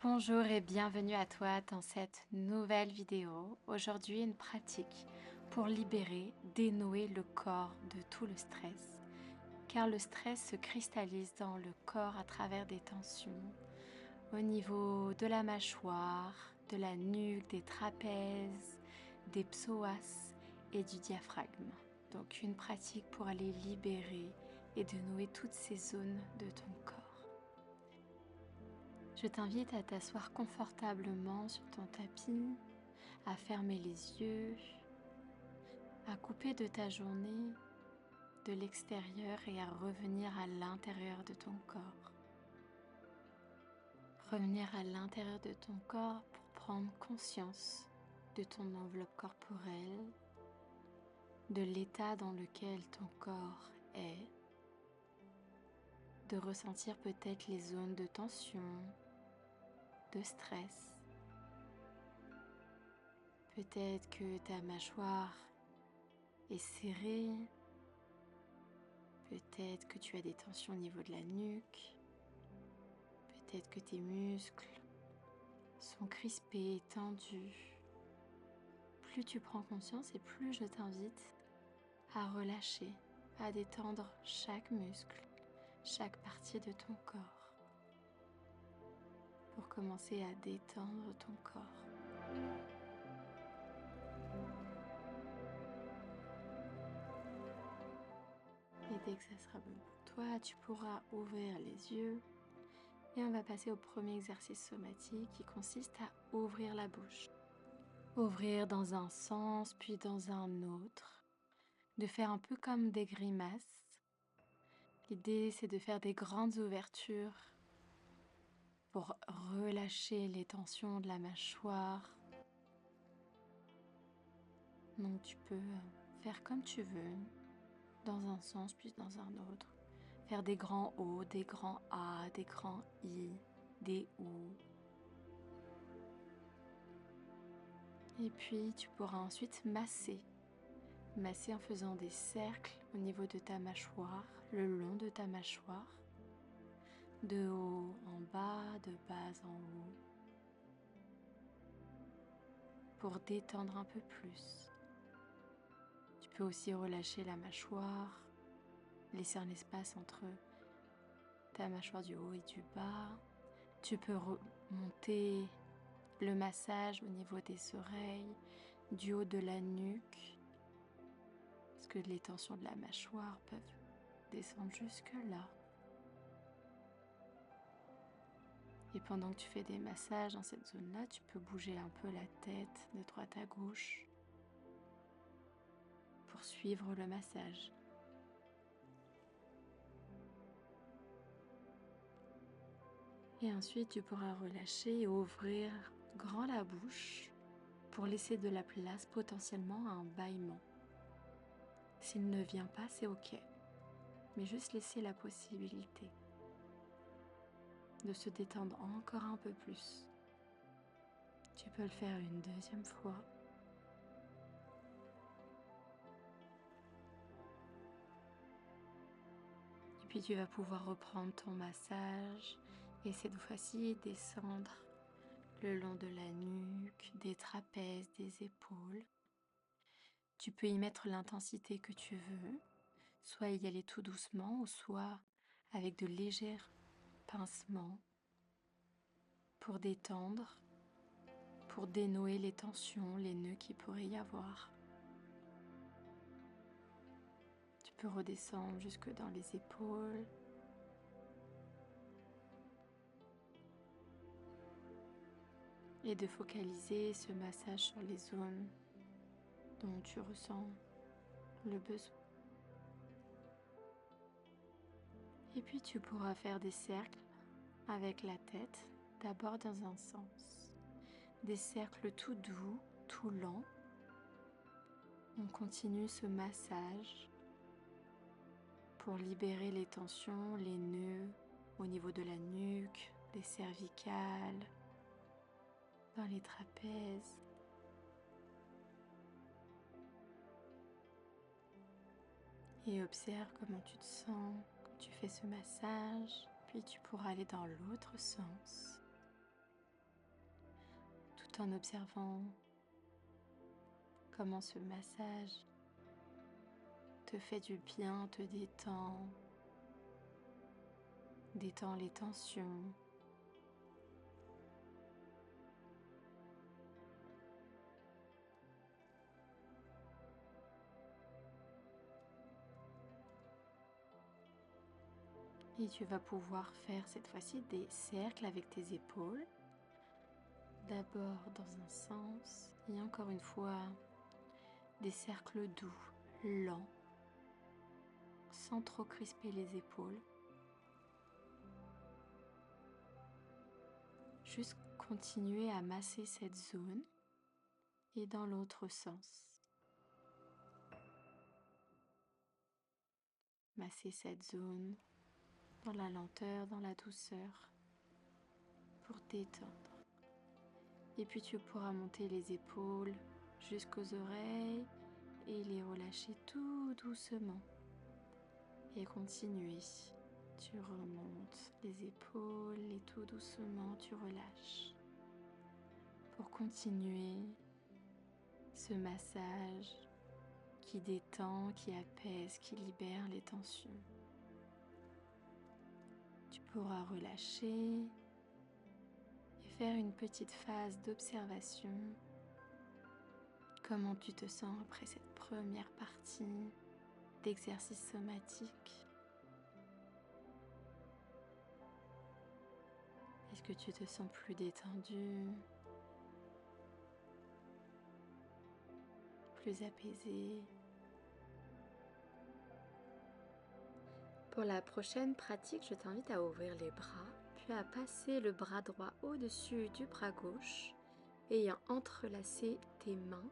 Bonjour et bienvenue à toi dans cette nouvelle vidéo. Aujourd'hui, une pratique pour libérer, dénouer le corps de tout le stress. Car le stress se cristallise dans le corps à travers des tensions au niveau de la mâchoire, de la nuque, des trapèzes, des psoas et du diaphragme. Donc une pratique pour aller libérer et dénouer toutes ces zones de ton corps. Je t'invite à t'asseoir confortablement sur ton tapis, à fermer les yeux, à couper de ta journée, de l'extérieur et à revenir à l'intérieur de ton corps. Revenir à l'intérieur de ton corps pour prendre conscience de ton enveloppe corporelle, de l'état dans lequel ton corps est, de ressentir peut-être les zones de tension, de stress. Peut-être que ta mâchoire est serrée, peut-être que tu as des tensions au niveau de la nuque, peut-être que tes muscles sont crispés, tendus. Plus tu prends conscience et plus je t'invite à relâcher, à détendre chaque muscle, chaque partie de ton corps, pour commencer à détendre ton corps. Et dès que ça sera bon pour toi, tu pourras ouvrir les yeux et on va passer au premier exercice somatique qui consiste à ouvrir la bouche. Ouvrir dans un sens puis dans un autre, de faire un peu comme des grimaces. L'idée c'est de faire des grandes ouvertures pour relâcher les tensions de la mâchoire. Donc tu peux faire comme tu veux, dans un sens puis dans un autre. Faire des grands O, des grands A, des grands I, des OU. Et puis tu pourras ensuite masser. Masser en faisant des cercles au niveau de ta mâchoire, le long de ta mâchoire, de haut en bas, de bas en haut, pour détendre un peu plus. Tu peux aussi relâcher la mâchoire, laisser un espace entre ta mâchoire du haut et du bas. Tu peux remonter le massage au niveau des oreilles, du haut de la nuque, parce que les tensions de la mâchoire peuvent descendre jusque là. Et pendant que tu fais des massages dans cette zone-là, tu peux bouger un peu la tête de droite à gauche pour suivre le massage. Et ensuite, tu pourras relâcher et ouvrir grand la bouche pour laisser de la place potentiellement à un bâillement. S'il ne vient pas, c'est ok, mais juste laisser la possibilité de se détendre encore un peu plus. Tu peux le faire une deuxième fois. Et puis tu vas pouvoir reprendre ton massage et cette fois-ci descendre le long de la nuque, des trapèzes, des épaules. Tu peux y mettre l'intensité que tu veux, soit y aller tout doucement ou soit avec de légers pincements pour détendre, pour dénouer les tensions, les nœuds qu'il pourrait y avoir. Tu peux redescendre jusque dans les épaules. Et de focaliser ce massage sur les zones dont tu ressens le besoin. Et puis tu pourras faire des cercles avec la tête, d'abord dans un sens. Des cercles tout doux, tout lents. On continue ce massage pour libérer les tensions, les nœuds au niveau de la nuque, des cervicales, dans les trapèzes. Et observe comment tu te sens quand tu fais ce massage. Puis tu pourras aller dans l'autre sens. tout en observant comment ce massage te fait du bien, te détend, détend les tensions. Et tu vas pouvoir faire cette fois-ci des cercles avec tes épaules. D'abord dans un sens et encore une fois des cercles doux, lents, sans trop crisper les épaules. Juste continuer à masser cette zone et dans l'autre sens. Masser cette zone dans la lenteur, dans la douceur pour détendre. Et puis tu pourras monter les épaules jusqu'aux oreilles et les relâcher tout doucement. Et continuer. Tu remontes les épaules et tout doucement tu relâches. Pour continuer ce massage qui détend, qui apaise, qui libère les tensions. Tu pourras relâcher et faire une petite phase d'observation. Comment tu te sens après cette première partie d'exercice somatique? Est-ce que tu te sens plus détendu, plus apaisé? Pour la prochaine pratique, je t'invite à ouvrir les bras, puis à passer le bras droit au-dessus du bras gauche, ayant entrelacé tes mains,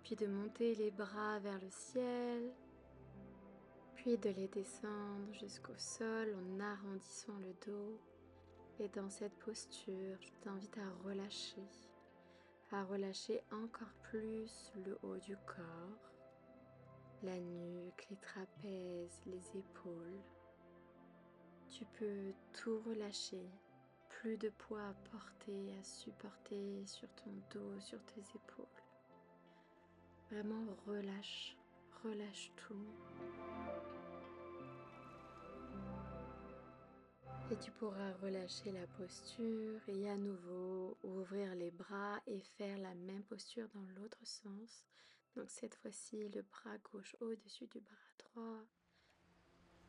puis de monter les bras vers le ciel, puis de les descendre jusqu'au sol en arrondissant le dos. Et dans cette posture, je t'invite à relâcher encore plus le haut du corps, la nuque, les trapèzes, les épaules. Tu peux tout relâcher, plus de poids à porter, à supporter sur ton dos, sur tes épaules. Vraiment relâche tout. Et tu pourras relâcher la posture et à nouveau ouvrir les bras et faire la même posture dans l'autre sens. Donc cette fois-ci, le bras gauche au-dessus du bras droit.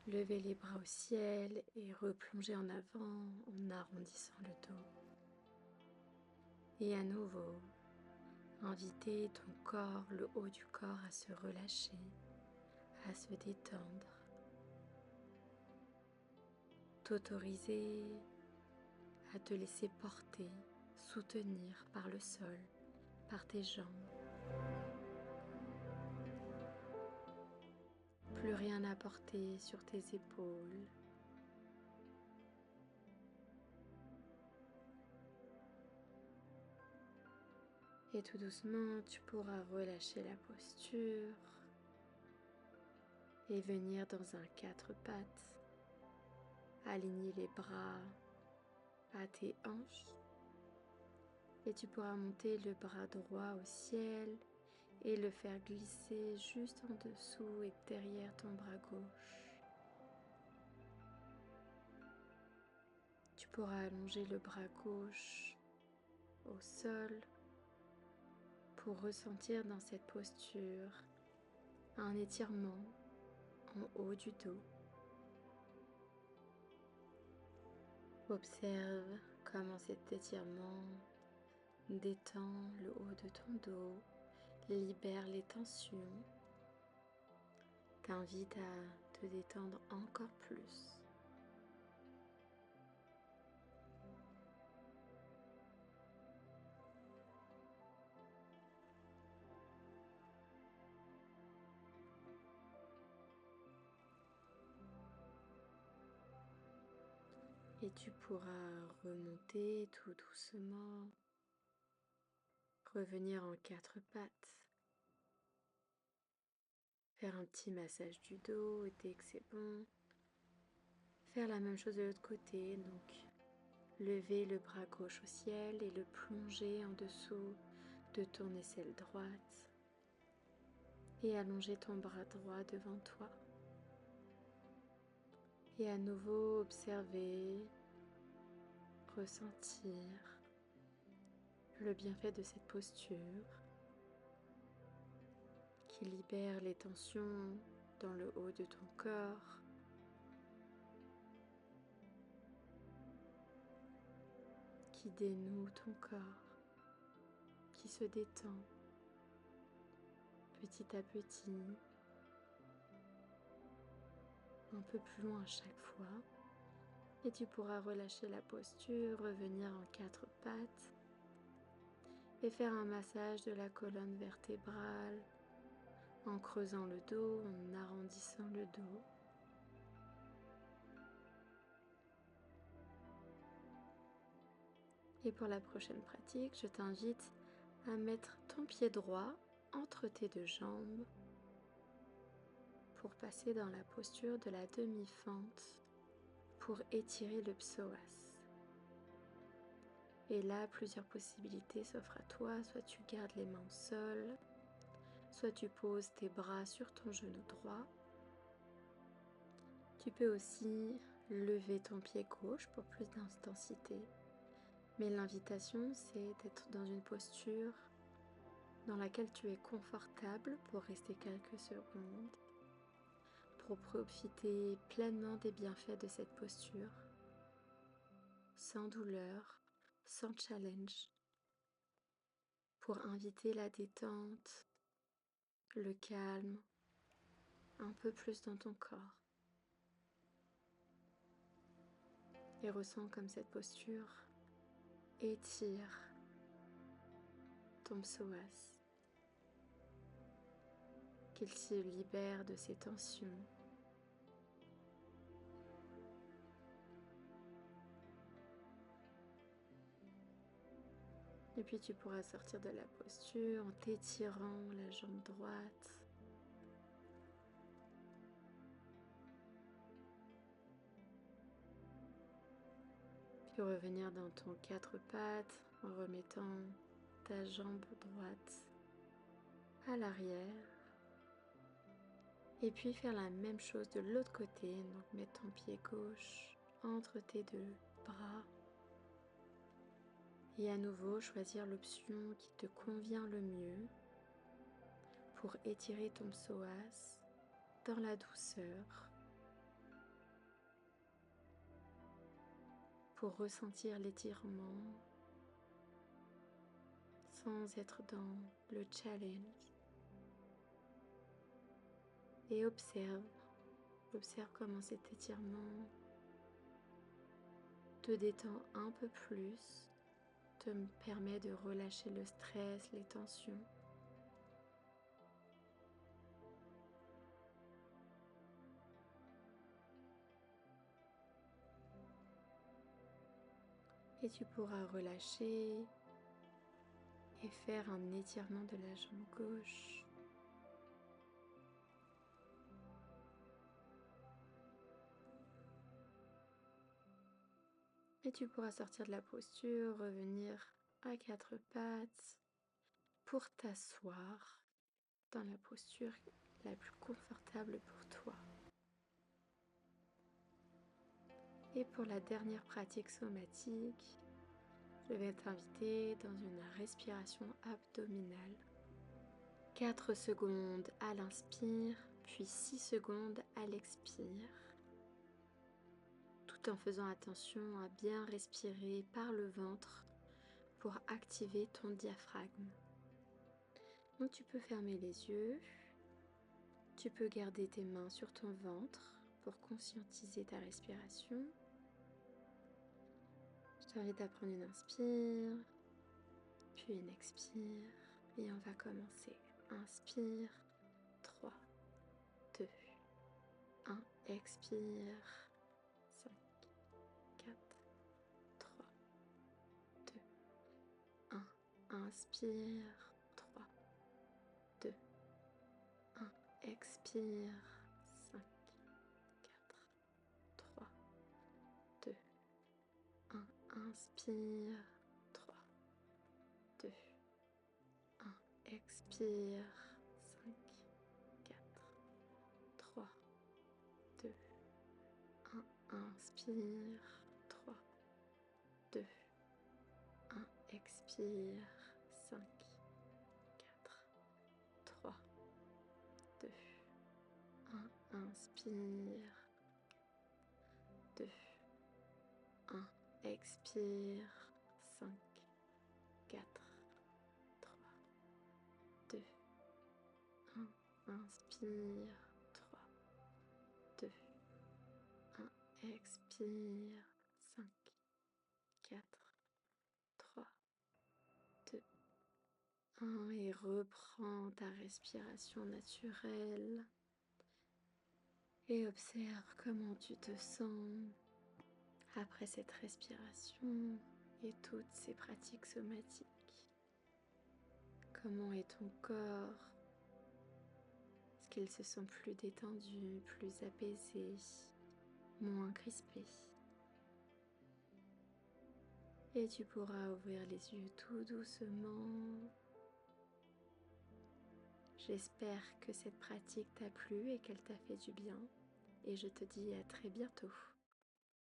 Lever les bras au ciel et replonger en avant en arrondissant le dos. Et à nouveau, inviter ton corps, le haut du corps à se relâcher, à se détendre. T'autoriser à te laisser porter, soutenir par le sol, par tes jambes. Plus rien à porter sur tes épaules. Et tout doucement, tu pourras relâcher la posture et venir dans un 4 pattes. Aligner les bras à tes hanches. Et tu pourras monter le bras droit au ciel et le faire glisser juste en dessous et derrière ton bras gauche. Tu pourras allonger le bras gauche au sol pour ressentir dans cette posture un étirement en haut du dos. Observe comment cet étirement détend le haut de ton dos, libère les tensions, t'invite à te détendre encore plus. Et tu pourras remonter tout doucement, revenir en 4 pattes, faire un petit massage du dos et dès que c'est bon, faire la même chose de l'autre côté, donc lever le bras gauche au ciel et le plonger en dessous de ton aisselle droite et allonger ton bras droit devant toi. Et à nouveau observer, ressentir le bienfait de cette posture qui libère les tensions dans le haut de ton corps, qui dénoue ton corps, qui se détend petit à petit, un peu plus loin chaque fois. Et tu pourras relâcher la posture, revenir en 4 pattes et faire un massage de la colonne vertébrale en creusant le dos, en arrondissant le dos. Et pour la prochaine pratique, je t'invite à mettre ton pied droit entre tes deux jambes pour passer dans la posture de la demi-fente pour étirer le psoas. Et là, plusieurs possibilités s'offrent à toi. Soit tu gardes les mains au sol, soit tu poses tes bras sur ton genou droit. Tu peux aussi lever ton pied gauche pour plus d'intensité. Mais l'invitation, c'est d'être dans une posture dans laquelle tu es confortable pour rester quelques secondes, pour profiter pleinement des bienfaits de cette posture, sans douleur, sans challenge, pour inviter la détente, le calme, un peu plus dans ton corps. Et ressens comme cette posture étire ton psoas, qu'il se libère de ses tensions. Et puis tu pourras sortir de la posture en t'étirant la jambe droite. Puis revenir dans ton 4 pattes en remettant ta jambe droite à l'arrière. Et puis faire la même chose de l'autre côté, donc mettre ton pied gauche entre tes deux bras. Et à nouveau choisir l'option qui te convient le mieux pour étirer ton psoas dans la douceur, pour ressentir l'étirement sans être dans le challenge. Et observe comment cet étirement te détend un peu plus, te permet de relâcher le stress, les tensions. Et tu pourras relâcher et faire un étirement de la jambe gauche. Et tu pourras sortir de la posture, revenir à 4 pattes pour t'asseoir dans la posture la plus confortable pour toi. Et pour la dernière pratique somatique, je vais t'inviter dans une respiration abdominale. 4 secondes à l'inspire, puis 6 secondes à l'expire, tout en faisant attention à bien respirer par le ventre pour activer ton diaphragme. Donc tu peux fermer les yeux, tu peux garder tes mains sur ton ventre pour conscientiser ta respiration. Je t'invite à prendre une inspire, puis une expire, et on va commencer. Inspire, 3, 2, 1, expire, 5, 4, 3, 2, 1, inspire, 3, 2, 1, expire, 5, 4, 3, 2, 1, Inspire. 3, 2, 1. Expire. 5, 4, 3, 2, 1. Inspire. 3, 2, 1. Expire. 5, 4, 3, 2, 1. Inspire. 2, 1. Expire. 5, 4, 3, 2, 1. Inspire. 3, 2, 1. Expire. 5, 4, 3, 2, 1. Et reprends ta respiration naturelle. Et observe comment tu te sens après cette respiration et toutes ces pratiques somatiques. Comment est ton corps? Est-ce qu'il se sent plus détendu, plus apaisé, moins crispé? Et tu pourras ouvrir les yeux tout doucement. J'espère que cette pratique t'a plu et qu'elle t'a fait du bien. Et je te dis à très bientôt.